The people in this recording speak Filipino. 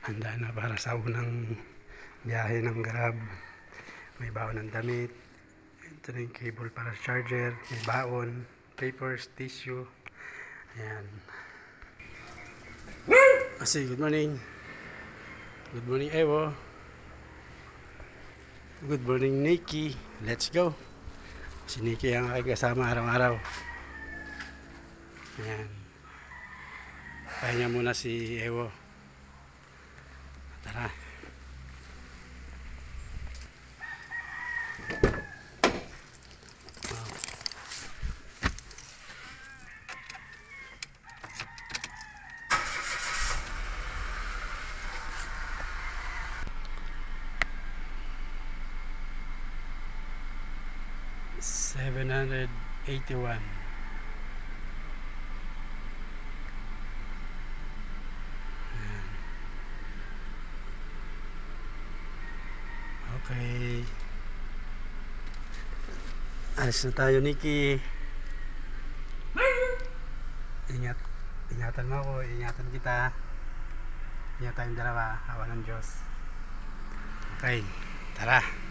Handa na para sa unang biyahe ng Grab. May baon ng damit. Ito na yung cable para sa charger. May baon, papers, tissue. Ayan. Kasi good morning. Good morning, Ewo. Good morning, Nikki. Let's go. Si Nikki ang aking kasama araw-araw. Ayan. Pahinga muna si Ewo. Tara. $781. Okay. Alis na tayo, Nikki. Ingatan mo ako, ingatan kita. Ingat tayong dalawa, awa ng Diyos. Okay, tara.